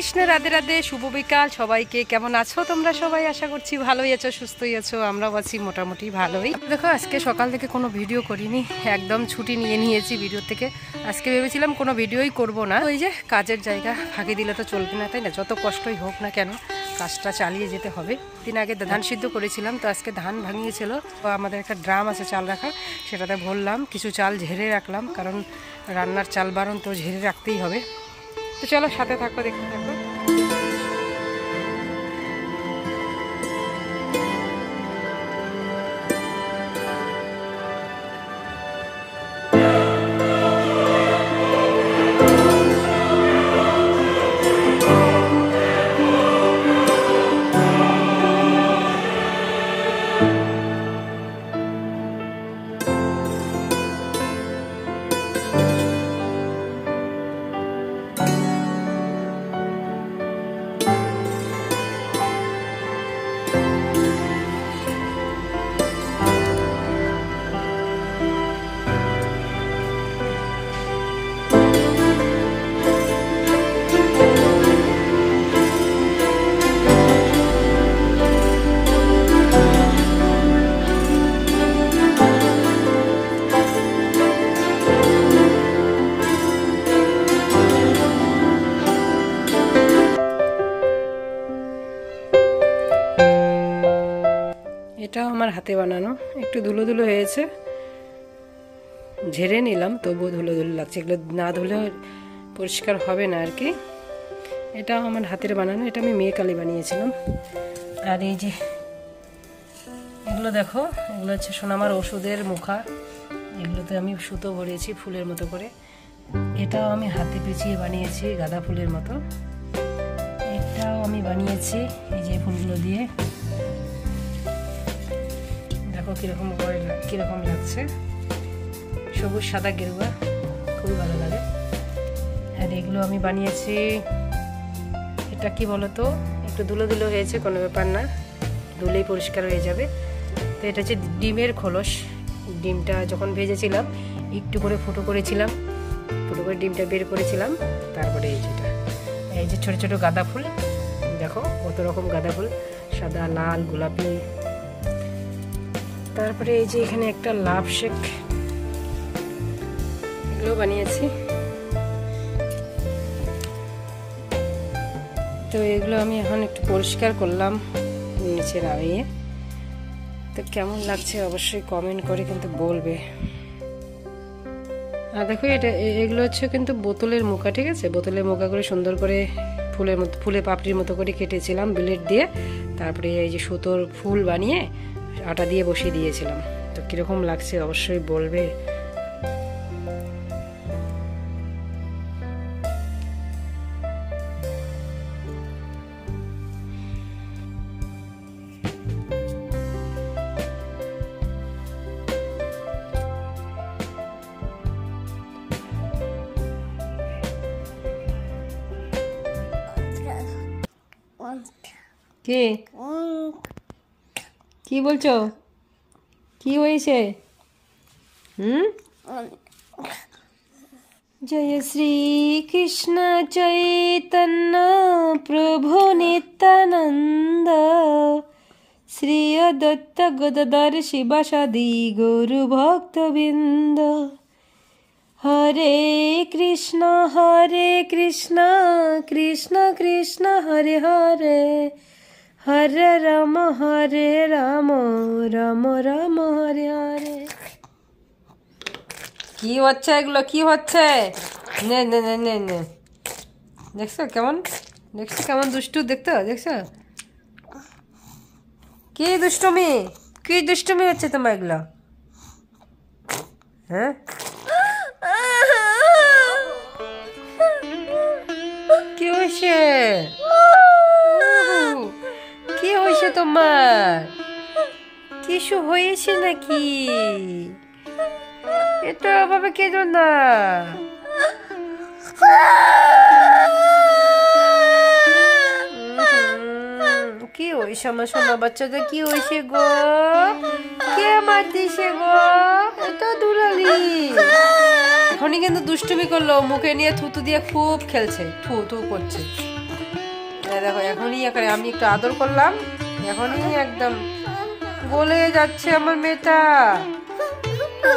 কৃষ্ণ, রাধে রাধে, শুভ বিকাল সবাইকে। কেমন আছো তোমরা সবাই? আশা করছি ভালোই আছো, সুস্থই আছো। আমরাও আছি মোটামুটি ভালোই। দেখো আজকে সকাল থেকে কোনো ভিডিও করিনি, একদম ছুটি নিয়ে নিয়েছি ভিডিও থেকে। আজকে ভেবেছিলাম কোনো ভিডিওই করব না, ওই যে কাজের জায়গা ফাঁকি দিলে তো চলবে না, তাই না? যত কষ্টই হোক না কেন কাজটা চালিয়ে যেতে হবে। দিন আগে ধান সিদ্ধ করেছিলাম, তো আজকে ধান ভাঙিয়েছিল, তো আমাদের একটা ড্রাম আছে চাল রাখা, সেটাতে ভরলাম। কিছু চাল ঝেড়ে রাখলাম, কারণ রান্নার চাল বারণ, তো ঝেড়ে রাখতেই হবে। তো চলো সাথে থাকো, দেখতে থাকো। এটাও আমার হাতে বানানো, একটু ধুলো ধুলো হয়েছে, ঝেড়ে নিলাম, তবুও ধুলো ধুলো লাগছে। এগুলো না ধুলে পরিষ্কার হবে না আর কি। এটাও আমার হাতের বানানো, এটা আমি মেয়ে বানিয়েছিলাম। আর এই যে এগুলো দেখো, এগুলো হচ্ছে সোনামার ওষুধের মুখা, এগুলোতে আমি সুতো ভরেছি ফুলের মতো করে। এটাও আমি হাতে পেঁচিয়ে বানিয়েছি গাঁদা ফুলের মতো। এটাও আমি বানিয়েছি এই যে ফুলগুলো দিয়ে। দেখো কিরকম লাগছে, সবুজ সাদা গেরুয়া, খুবই ভালো লাগে। আর এগুলো আমি বানিয়েছি, এটা কি বলতো, একটু ধুলো ধুলো হয়েছে, কোনো ব্যাপার না, ধুলেই পরিষ্কার হয়ে যাবে। তো এটা হচ্ছে ডিমের খোলস। ডিমটা যখন ভেজেছিলাম একটু করে ফুটো করেছিলাম, ফুটো করে ডিমটা বের করেছিলাম। তারপরে এই যে ছোট ছোট গাঁদা ফুল, দেখো কত রকম গাঁদা ফুল, সাদা, লাল, গোলাপি। তারপরে এই যে এখানে একটা লাভ শেক, এগুলো বানিয়েছি। তো এগুলো আমি এখন একটু পরিষ্কার করলাম নিচে নামিয়ে। তো কেমন লাগছে অবশ্যই কমেন্ট করে কিন্তু বলবে। আর দেখো এগুলো হচ্ছে কিন্তু বোতলের মুখা, ঠিক আছে? বোতলের মুখা করে সুন্দর করে ফুলে পাপড়ির মতো করে কেটেছিলাম ব্লেড দিয়ে। তারপরে এই যে সুতোর ফুল বানিয়ে আটা দিয়ে বসিয়ে দিয়েছিলাম। তো কিরকম লাগছে অবশ্যই বলবে। কি বলছো? কি হয়েছে? জয় শ্রী কৃষ্ণ চৈতন্য প্রভু নিত্যানন্দ, শ্রী অদ্বৈত গদাধর শিবাসাদি গৌর ভক্তবৃন্দ। হরে কৃষ্ণ কৃষ্ণ কৃষ্ণ হরে হরে, হরে রাম রাম রাম হরে হরে। কি হচ্ছে এগুলো? কি হচ্ছে? নে নে নে নে নে, দেখছো কেমন দুষ্টু, দেখছো কি দুষ্টুমি হচ্ছে তোমার এগুলো? হ্যাঁ, কি হয়েছে? কি হয়েছে তোমার? কিছু হয়েছে নাকি? এটা ভাবে কেঁদো না। কি হয়েছে আমার সোনা বাচ্চাদের? কি হয়েছে গো? কে মার দিছে গো? এটা দুলালি এখনই কিন্তু দুষ্টুমি করলো, মুখে নিয়ে থুতু দিয়ে খুব খেলছে, থু থু করছে। দেখো এখনই এখানে আমি একটু আদর করলাম, এখনই একদম গলে যাচ্ছে আমার মেয়েটা।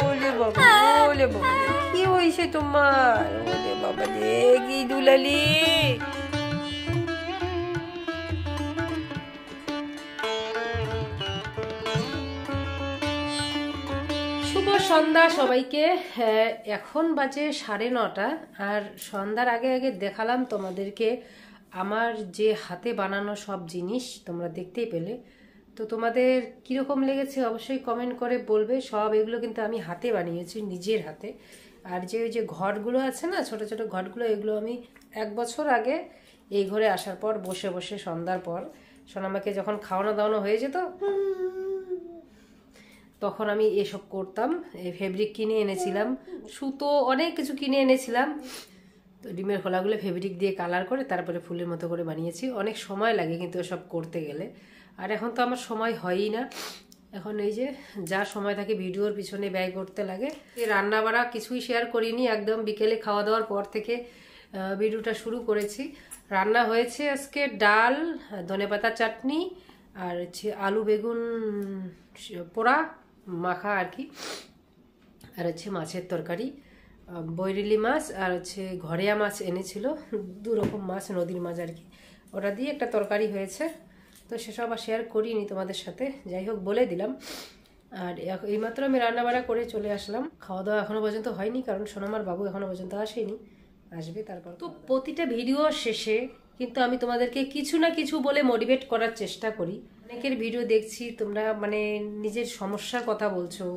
ওলে বাবা, ওলে বাবা, কি হয়েছে তোমার? ওলে বাবা রে, কি দুলালি। শুভ সন্ধ্যা সবাইকে। এখন বাজে 9:30, আর সন্ধ্যার আগে আগে দেখালাম তোমাদেরকে আমার যে হাতে বানানো সব জিনিস, তোমরা দেখতেই পেলে। তো তোমাদের কীরকম লেগেছে অবশ্যই কমেন্ট করে বলবে। সব এগুলো কিন্তু আমি হাতে বানিয়েছি, নিজের হাতে। আর যে ওই যে ঘটগুলো আছে না, ছোট ছোট ঘটগুলো, এগুলো আমি 1 বছর আগে এই ঘরে আসার পর বসে বসে সন্ধ্যার পর সোনামাকে যখন খাওয়ানো দাওয়ানো হয়ে যেত, তখন আমি এসব করতাম। এই ফেব্রিক কিনে এনেছিলাম, সুতো, অনেক কিছু কিনে এনেছিলাম। তো ডিমের খোলাগুলো ফেব্রিক দিয়ে কালার করে তারপরে ফুলের মতো করে বানিয়েছি। অনেক সময় লাগে কিন্তু এসব করতে গেলে, আর এখন তো আমার সময় হয়ই না। এখন এই যে যা সময় থাকে ভিডিওর পিছনে ব্যয় করতে লাগে। রান্না বাড়া কিছুই শেয়ার করিনি, একদম বিকেলে খাওয়া দাওয়ার পর থেকে ভিডিওটা শুরু করেছি। রান্না হয়েছে আজকে ডাল, ধনেপাতা চাটনি, আর হচ্ছে আলু বেগুন পোড়া মাখা আর কি, আর হচ্ছে মাছের তরকারি, বৈরিলি মাছ, আর হচ্ছে ঘরেয়া মাছ এনেছিল, 2 রকম মাছ, নদীর মাছ আর কি, ওটা দিয়ে একটা তরকারি হয়েছে। তো সেসব আর শেয়ার করিনি তোমাদের সাথে, যাই হোক বলে দিলাম। আর এইমাত্র আমি রান্নাবাড়া করে চলে আসলাম। খাওয়া দাওয়া এখনো পর্যন্ত হয়নি, কারণ সোনামার বাবু এখনো পর্যন্ত আসেনি, আসবে তারপর। তো প্রতিটা ভিডিও শেষে কিন্তু আমি তোমাদেরকে কিছু না কিছু বলে মোটিভেট করার চেষ্টা করি। অনেকের ভিডিও দেখছি তোমরা মানে নিজের সমস্যার কথা বলছো।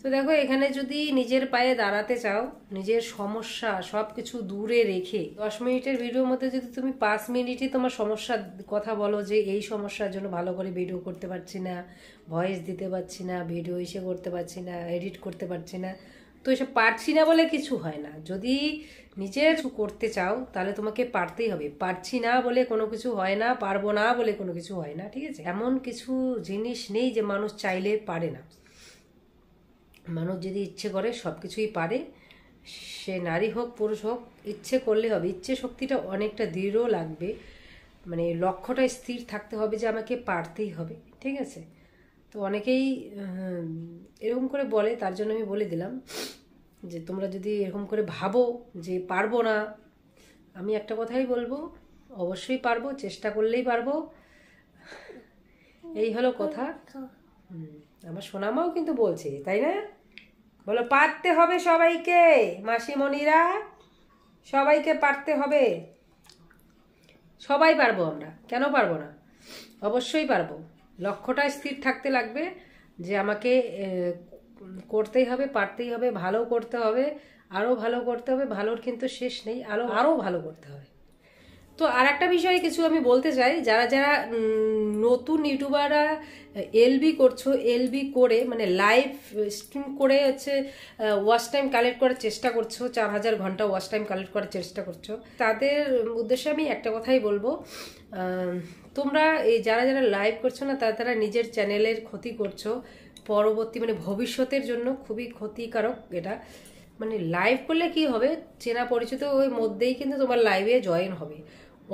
তো দেখো, এখানে যদি নিজের পায়ে দাঁড়াতে চাও, নিজের সমস্যা সব কিছু দূরে রেখে 10 মিনিটের ভিডিওর মধ্যে যদি তুমি 5 মিনিটই তোমার সমস্যার কথা বলো, যে এই সমস্যার জন্য ভালো করে ভিডিও করতে পারছি না, ভয়েস দিতে পারছি না, ভিডিও ইসে করতে পারছি না, এডিট করতে পারছি না, তো এসব পারছি না বলে কিছু হয় না। যদি নিজের কিছু করতে চাও তাহলে তোমাকে পারতেই হবে। পারছি না বলে কোনো কিছু হয় না, পারবো না বলে কোনো কিছু হয় না, ঠিক আছে? এমন কিছু জিনিস নেই যে মানুষ চাইলে পারে না। মানুষ যদি ইচ্ছে করে সব কিছুই পারে, সে নারী হোক পুরুষ হোক, ইচ্ছে করলে হবে। ইচ্ছে শক্তিটা অনেকটা দৃঢ় লাগবে, মানে লক্ষ্যটা স্থির থাকতে হবে যে আমাকে পারতেই হবে, ঠিক আছে? তো অনেকেই এরকম করে বলে, তার জন্য আমি বলে দিলাম যে তোমরা যদি এরকম করে ভাবো যে পারবো না, আমি একটা কথাই বলবো, অবশ্যই পারবো, চেষ্টা করলেই পারবো, এই হলো কথা। আমার সোনামাও কিন্তু বলছে, তাই না? বলো পারতে হবে সবাইকে, মাসিমণিরা সবাইকে পারতে হবে। সবাই পারবো আমরা, কেন পারবো না? অবশ্যই পারবো। লক্ষ্যটা স্থির থাকতে লাগবে যে আমাকে করতেই হবে, পারতেই হবে, ভালো করতে হবে, আরও ভালো করতে হবে। ভালোর কিন্তু শেষ নেই, আরও ভালো করতে হবে। তো আর একটা বিষয়ে কিছু আমি বলতে চাই, যারা যারা নতুন ইউটিউবাররা এলবি করছো, এলবি করে মানে লাইভ স্ট্রিম করে হচ্ছে ওয়াচ টাইম কালেক্ট করার চেষ্টা করছো, 4000 ঘন্টা ওয়াচ টাইম কালেক্ট করার চেষ্টা করছো, তাদের উদ্দেশ্যে আমি একটা কথাই বলবো, তোমরা এই যারা যারা লাইভ করছো না, তারা নিজের চ্যানেলের ক্ষতি করছো। পরবর্তী মানে ভবিষ্যতের জন্য খুবই ক্ষতিকারক এটা। মানে লাইভ করলে কি হবে, চেনা পরিচিত ওই মধ্যেই কিন্তু তোমার লাইভে জয়েন হবে,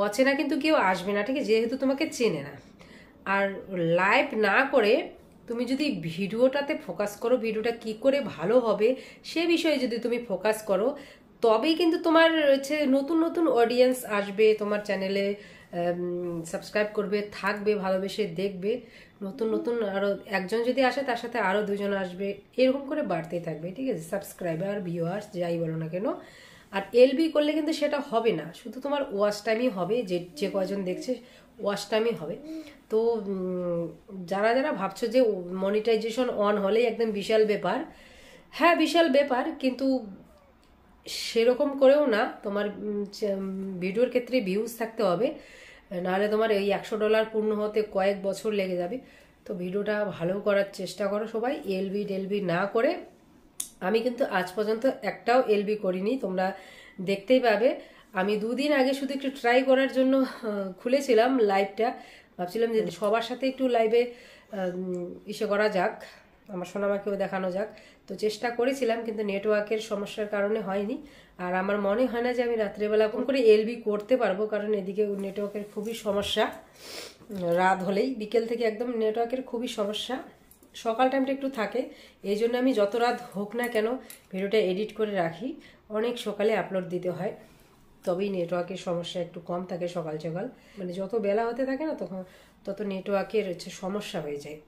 অচেনা কিন্তু কেউ আসবে না, ঠিক আছে? যেহেতু তোমাকে চেনে না। আর লাইভ না করে তুমি যদি ভিডিওটাতে ফোকাস করো, ভিডিওটা কি করে ভালো হবে সে বিষয়ে যদি তুমি ফোকাস করো, তবেই কিন্তু তোমার হচ্ছে নতুন নতুন অডিয়েন্স আসবে তোমার চ্যানেলে, সাবস্ক্রাইব করবে, থাকবে, ভালোবেসে দেখবে। নতুন নতুন আরও একজন যদি আসে, তার সাথে আরও 2 জন আসবে, এরকম করে বাড়তেই থাকবে, ঠিক আছে? সাবস্ক্রাইবার, ভিউয়ার্স যাই বলো না কেন। আর এলবি করলে কিন্তু সেটা হবে না, শুধু তোমার ওয়াচ টাইমই হবে, যে কয়জন দেখছে ওয়াচ টাইমই হবে। তো যারা যারা ভাবছো যে মনিটাইজেশন অন হলেই একদম বিশাল ব্যাপার, হ্যাঁ বিশাল ব্যাপার, কিন্তু সেরকম করেও না। তোমার ভিডিওর ক্ষেত্রে ভিউজ থাকতে হবে, নাহলে তোমার এই $100 পূর্ণ হতে কয়েক বছর লেগে যাবে। তো ভিডিওটা ভালো করার চেষ্টা করো সবাই, এলবি টেলবি না করে। আমি কিন্তু আজ পর্যন্ত একটাও এলবি করিনি, তোমরা দেখতেই পাবে। আমি 2 দিন আগে শুধু একটু ট্রাই করার জন্য খুলেছিলাম লাইভটা, ভাবছিলাম যে সবার সাথে একটু লাইভে ইসে করা যাক, আমার সোনামাকেও দেখানো যাক। তো চেষ্টা করেছিলাম কিন্তু নেটওয়ার্কের সমস্যার কারণে হয়নি। আর আমার মনে হয় না যে আমি রাত্রেবেলা কোন করে এলবি করতে পারবো, কারণ এদিকে নেটওয়ার্কের খুবই সমস্যা। রাত হলেই বিকেল থেকে একদম নেটওয়ার্কের খুবই সমস্যা। সকাল টাইমটা একটু থাকে, এই জন্য আমি যত রাত হোক না কেন ভিডিওটা এডিট করে রাখি, অনেক সকালে আপলোড দিতে হয়, তবেই নেটওয়ার্কের সমস্যা একটু কম থাকে সকাল সকাল। মানে যত বেলা হতে থাকে না তখন তত নেটওয়ার্কের সমস্যা হয়ে যায়,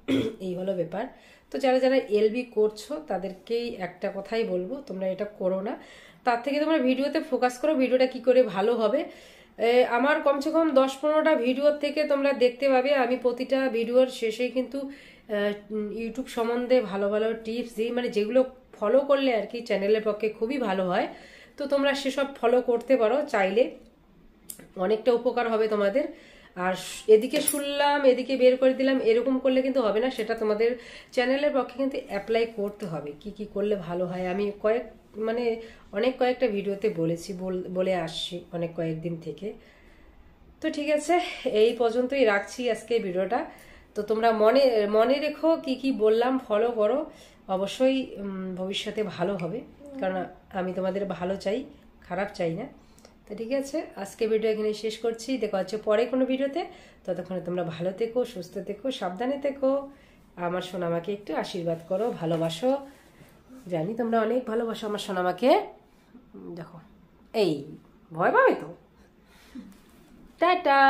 এই হলো ব্যাপার। তো যারা যারা এলবি করছো তাদেরকেই একটা কথাই বলবো, তোমরা এটা করো না, তার থেকে তোমরা ভিডিওতে ফোকাস করো, ভিডিওটা কি করে ভালো হবে। আমার কমসে কম 10-15টা ভিডিওর থেকে তোমরা দেখতে পাবে আমি প্রতিটা ভিডিওর শেষেই কিন্তু ইউটিউব সম্বন্ধে ভালো ভালো টিপস দিই, মানে যেগুলো ফলো করলে আর কি চ্যানেলের পক্ষে খুবই ভালো হয়। তো তোমরা সেসব ফলো করতে পারো চাইলে, অনেকটা উপকার হবে তোমাদের। আর এদিকে শুনলাম এদিকে বের করে দিলাম এরকম করলে কিন্তু হবে না, সেটা তোমাদের চ্যানেলের পক্ষে কিন্তু অ্যাপ্লাই করতে হবে, কি কি করলে ভালো হয়। আমি অনেক কয়েকটা ভিডিওতে বলেছি, বলে আসছি অনেক কয়েকদিন থেকে। তো ঠিক আছে, এই পর্যন্তই রাখছি আজকে ভিডিওটা। তো তোমরা মনে রেখো কি কি বললাম, ফলো করো, অবশ্যই ভবিষ্যতে ভালো হবে, কারণ আমি তোমাদের ভালো চাই, খারাপ চাই না। তো ঠিক আছে, আজকে ভিডিও এখানে শেষ করছি, দেখা হচ্ছে পরে কোনো ভিডিওতে। ততক্ষণে তোমরা ভালো থেকো, সুস্থ থেকো, সাবধানে থেকো। আমার সোনামাকে একটু আশীর্বাদ করো, ভালোবাসো, জানি তোমরা অনেক ভালোবাসো আমার সোনামাকে। দেখো এই ভয় পাবে তো। টাটা।